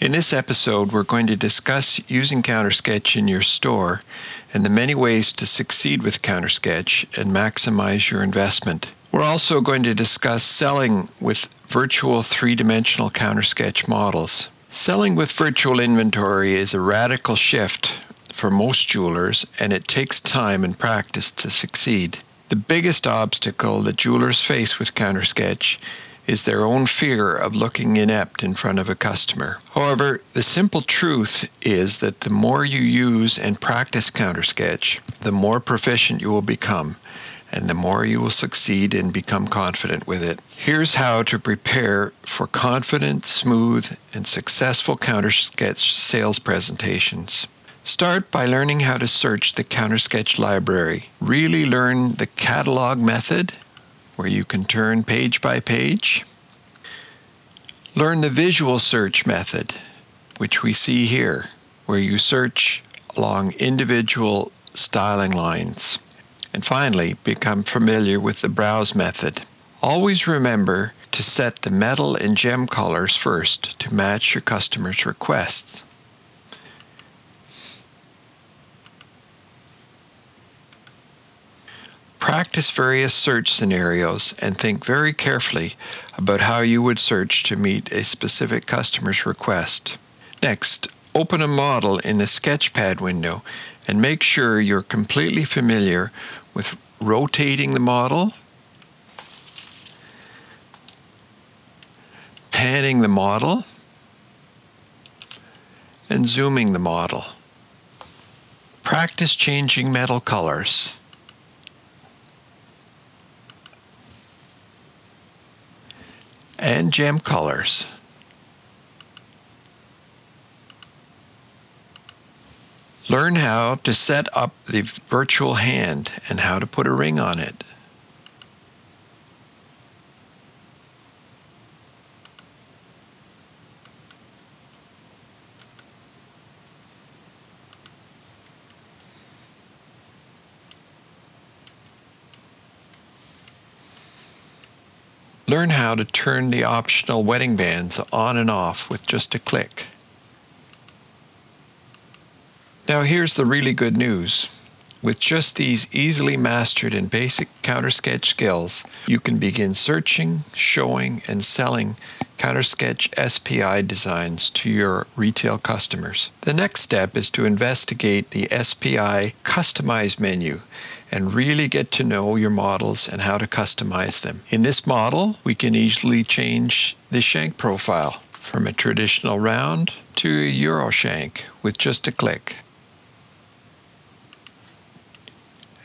In this episode, we're going to discuss using CounterSketch in your store and the many ways to succeed with CounterSketch and maximize your investment. We're also going to discuss selling with virtual three-dimensional CounterSketch models. Selling with virtual inventory is a radical shift for most jewelers, and it takes time and practice to succeed. The biggest obstacle that jewelers face with CounterSketch is their own fear of looking inept in front of a customer. However, the simple truth is that the more you use and practice CounterSketch, the more proficient you will become, and the more you will succeed and become confident with it. Here's how to prepare for confident, smooth, and successful CounterSketch sales presentations. Start by learning how to search the CounterSketch library. Really learn the catalog method, where you can turn page by page. Learn the visual search method, which we see here, where you search along individual styling lines. And finally, become familiar with the browse method. Always remember to set the metal and gem colors first to match your customer's requests. Practice various search scenarios and think very carefully about how you would search to meet a specific customer's request. Next, open a model in the Sketchpad window and make sure you're completely familiar with rotating the model, panning the model, and zooming the model. Practice changing metal colors. And gem colors. Learn how to set up the virtual hand and how to put a ring on it. Learn how to turn the optional wedding bands on and off with just a click. Now here's the really good news. With just these easily mastered and basic CounterSketch skills, you can begin searching, showing, and selling CounterSketch SPI designs to your retail customers. The next step is to investigate the SPI Customize menu and really get to know your models and how to customize them. In this model, we can easily change the shank profile from a traditional round to a Euro shank with just a click.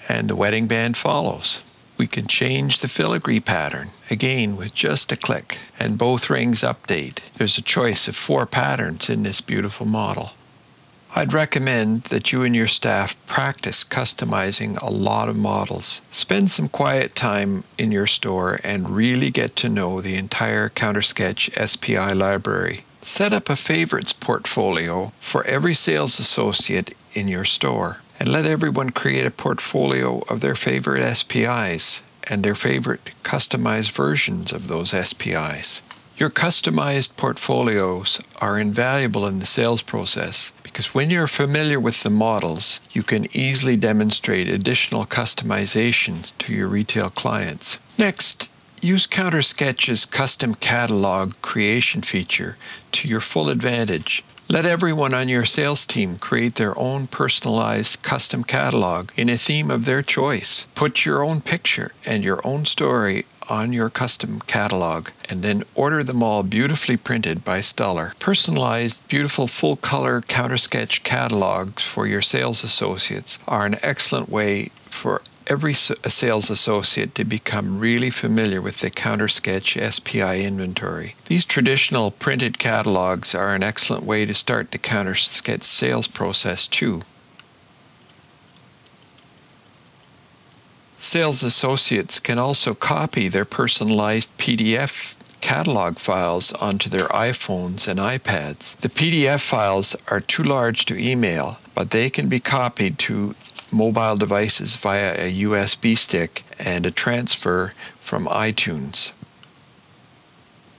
And the wedding band follows. We can change the filigree pattern, again with just a click, and both rings update. There's a choice of 4 patterns in this beautiful model. I'd recommend that you and your staff practice customizing a lot of models. Spend some quiet time in your store and really get to know the entire CounterSketch SPI library. Set up a favorites portfolio for every sales associate in your store, and let everyone create a portfolio of their favorite SPIs and their favorite customized versions of those SPIs. Your customized portfolios are invaluable in the sales process because when you're familiar with the models, you can easily demonstrate additional customizations to your retail clients. Next, use CounterSketch's custom catalog creation feature to your full advantage. Let everyone on your sales team create their own personalized custom catalog in a theme of their choice. Put your own picture and your own story on your custom catalog and then order them all beautifully printed by Stuller. Personalized, beautiful full-color CounterSketch catalogs for your sales associates are an excellent way for every sales associate to become really familiar with the CounterSketch SPI inventory. These traditional printed catalogs are an excellent way to start the CounterSketch sales process too. Sales associates can also copy their personalized PDF catalog files onto their iPhones and iPads. The PDF files are too large to email, but they can be copied to mobile devices via a USB stick and a transfer from iTunes.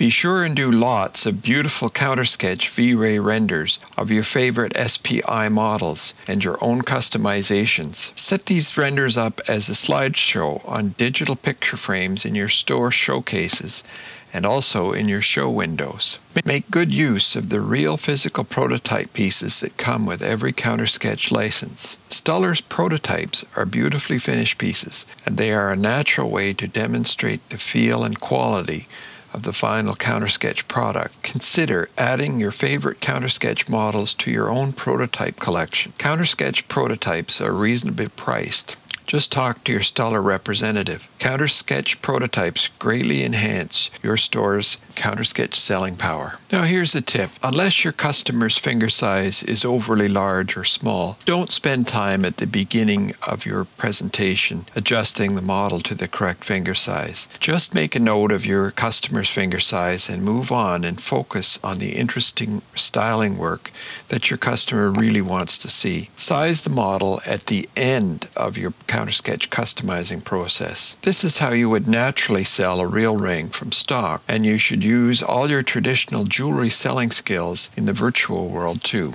Be sure and do lots of beautiful CounterSketch V-Ray renders of your favorite SPI models and your own customizations. Set these renders up as a slideshow on digital picture frames in your store showcases and also in your show windows. Make good use of the real physical prototype pieces that come with every CounterSketch license. Stuller's prototypes are beautifully finished pieces, and they are a natural way to demonstrate the feel and quality of the final CounterSketch product. Consider adding your favorite CounterSketch models to your own prototype collection. CounterSketch prototypes are reasonably priced. Just talk to your Stuller representative. CounterSketch prototypes greatly enhance your store's CounterSketch selling power. Now here's a tip. Unless your customer's finger size is overly large or small, don't spend time at the beginning of your presentation adjusting the model to the correct finger size. Just make a note of your customer's finger size and move on and focus on the interesting styling work that your customer really wants to see. Size the model at the end of your CounterSketch customizing process. This is how you would naturally sell a real ring from stock, and you should use all your traditional jewelry selling skills in the virtual world too.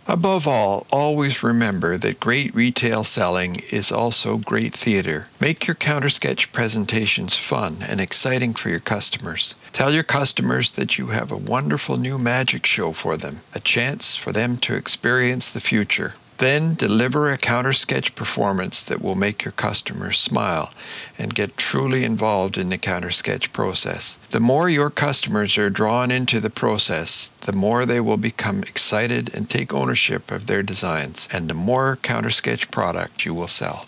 Above all, always remember that great retail selling is also great theater. Make your CounterSketch presentations fun and exciting for your customers. Tell your customers that you have a wonderful new magic show for them, a chance for them to experience the future. Then deliver a CounterSketch performance that will make your customers smile and get truly involved in the CounterSketch process. The more your customers are drawn into the process, the more they will become excited and take ownership of their designs, and the more CounterSketch product you will sell.